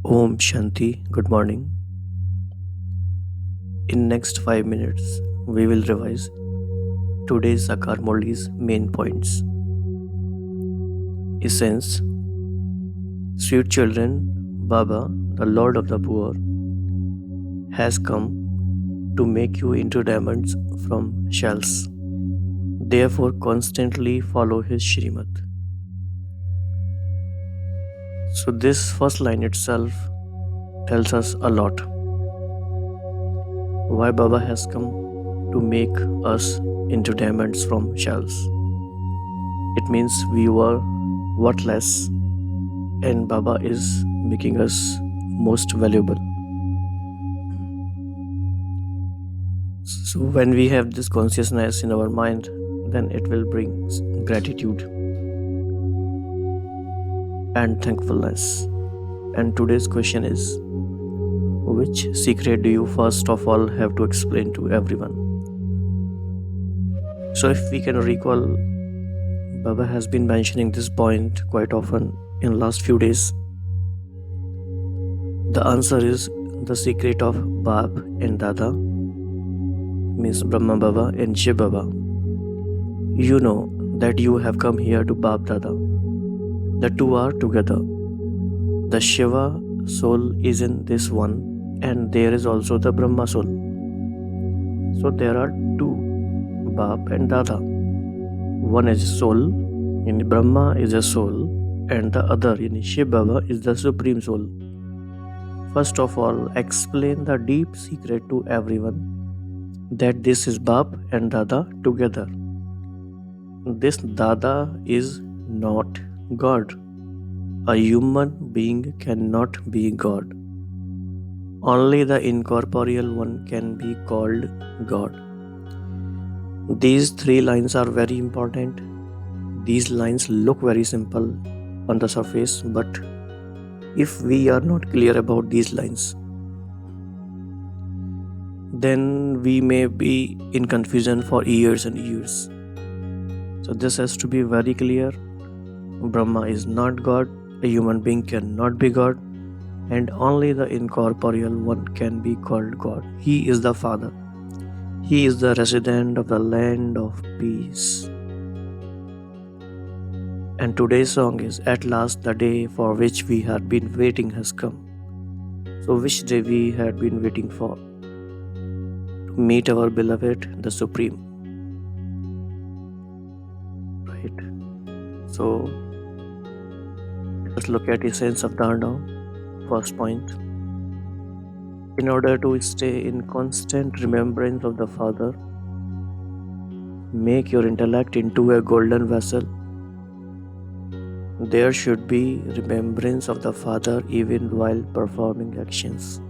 Om Shanti, good morning. In next 5 minutes, we will revise today's Sakar Murli's main points. Essence: Sweet children, Baba, the Lord of the poor, has come to make you into diamonds from shells. Therefore, constantly follow his Shrimad. So, this first line itself tells us a lot. Why Baba has come to make us into diamonds from shells. It means we were worthless and Baba is making us most valuable. So, when we have this consciousness in our mind, then it will bring gratitude and thankfulness. And today's question is, which secret do you first of all have to explain to everyone? So, if we can recall, Baba has been mentioning this point quite often in last few days. The answer is the secret of Bab and Dada, means Brahma Baba and Shiv Baba. You know that you have come here to Bab Dada. The two are together. The Shiva soul is in this one, and there is also the Brahma soul. So there are two, Bab and Dada. One is soul, and Brahma is a soul, and the other, Shiv Baba, is the supreme soul. First of all, explain the deep secret to everyone that this is Bab and Dada together. This Dada is not God. A human being cannot be God. Only the incorporeal one can be called God. These three lines are very important. These lines look very simple on the surface, but if we are not clear about these lines, then we may be in confusion for years and years. So this has to be very clear. Brahma is not God, a human being cannot be God, and only the incorporeal one can be called God. He is the Father. He is the resident of the land of peace. And today's song is At Last the Day for which we had been waiting has come. So which day we had been waiting for? To meet our beloved, the Supreme. Right? So let's look at essence of Dharna. First point. In order to stay in constant remembrance of the Father, make your intellect into a golden vessel. There should be remembrance of the Father even while performing actions.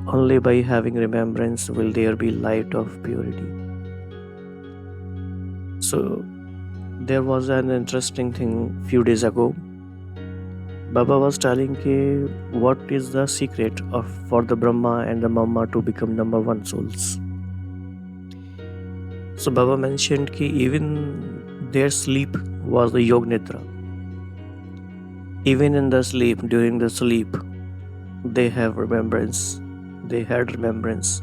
Only by having remembrance will there be light of purity. So, there was an interesting thing few days ago. Baba was telling what is the secret for the Brahma and the Mama to become number one souls. So Baba mentioned even their sleep was the Yog Nidra. Even in the sleep, during the sleep, they have remembrance. They had remembrance.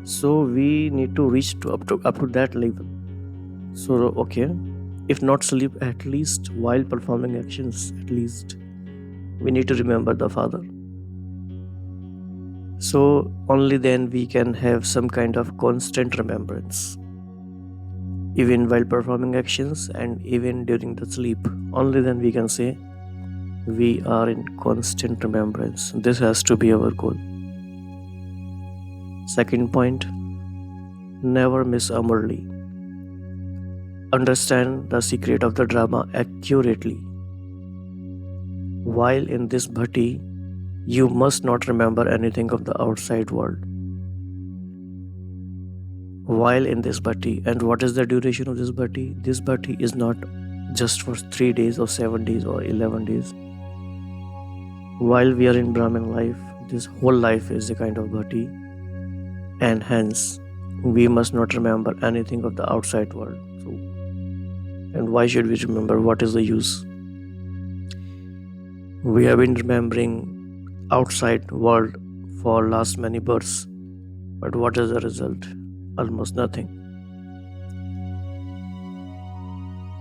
So we need to reach up to that level. So okay, if not sleep, at least while performing actions, at least we need to remember the Father. So only then we can have some kind of constant remembrance. Even while performing actions and even during the sleep, only then we can say we are in constant remembrance. This has to be our goal. Second point, never miss a Murli. Understand the secret of the drama accurately. While in this bhati, you must not remember anything of the outside world. While in this bhati, and what is the duration of this bhati? This bhati is not just for 3 days or 7 days or 11 days. While we are in Brahmin life, this whole life is a kind of bhati, and hence we must not remember anything of the outside world. And why should we remember? What is the use? We have been remembering outside world for last many births, but what is the result? Almost nothing.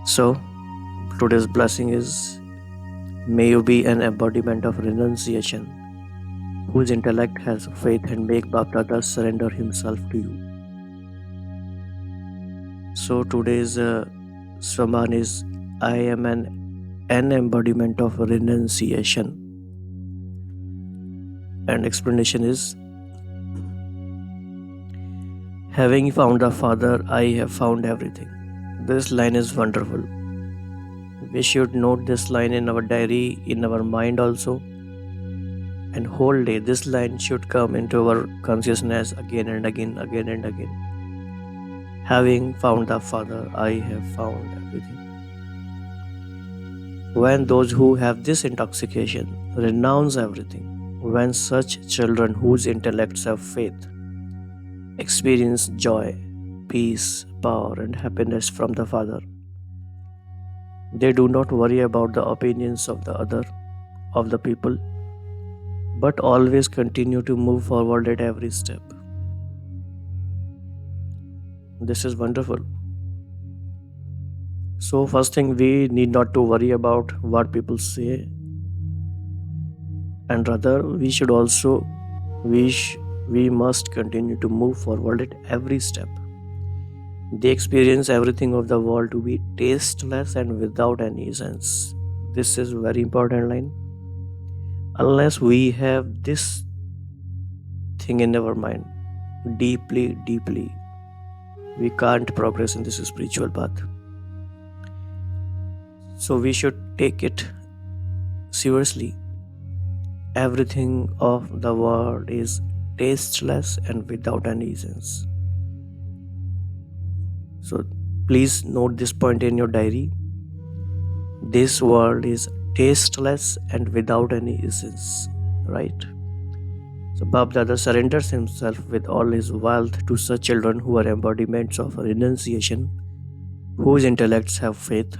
So today's blessing is, may you be an embodiment of renunciation, whose intellect has faith and make Bap Dada surrender himself to you. So today's Swaman is, I am an embodiment of renunciation. And explanation is, having found the Father, I have found everything. This line is wonderful. We should note this line in our diary, in our mind also. And whole day, this line should come into our consciousness again and again, again and again. Having found the Father, I have found everything. When those who have this intoxication renounce everything, when such children whose intellects have faith experience joy, peace, power, and happiness from the Father, they do not worry about the opinions of the people, but always continue to move forward at every step. This is wonderful. So first thing, we need not to worry about what people say, and rather we must continue to move forward at every step. They experience everything of the world to be tasteless and without any sense. This is very important line. Unless we have this thing in our mind deeply, we can't progress in this spiritual path. So we should take it seriously. Everything of the world is tasteless and without any sense. So please note this point in your diary. This world is tasteless and without any essence, right? So Bab Dada surrenders himself with all his wealth to such children who are embodiments of renunciation, whose intellects have faith.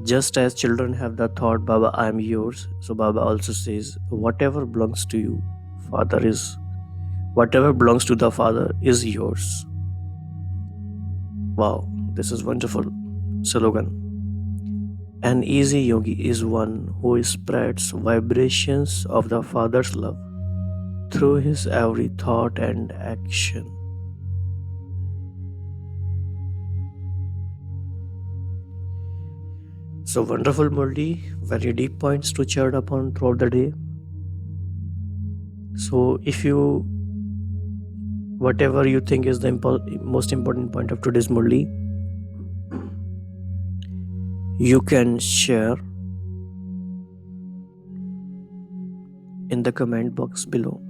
Just as children have the thought, Baba, I am yours, so Baba also says, whatever belongs to you, whatever belongs to the Father is yours. Wow, this is wonderful slogan. An easy yogi is one who spreads vibrations of the Father's love through his every thought and action. So wonderful, Murli. Very deep points to chart upon throughout the day. So whatever you think is the most important point of today's Murli, you can share in the comment box below.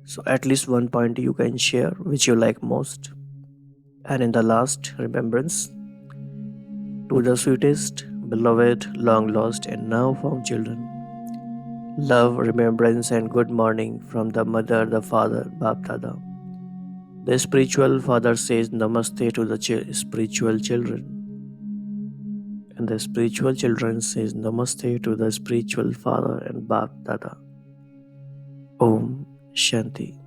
So at least one point you can share which you like most. And in the last, remembrance to the sweetest, beloved, long lost, and now found children. Love, remembrance, and good morning from the mother, the father, Bap Dada. The spiritual father says namaste to the spiritual children. And the spiritual children says namaste to the spiritual father and Bap Dada. Om Shanti.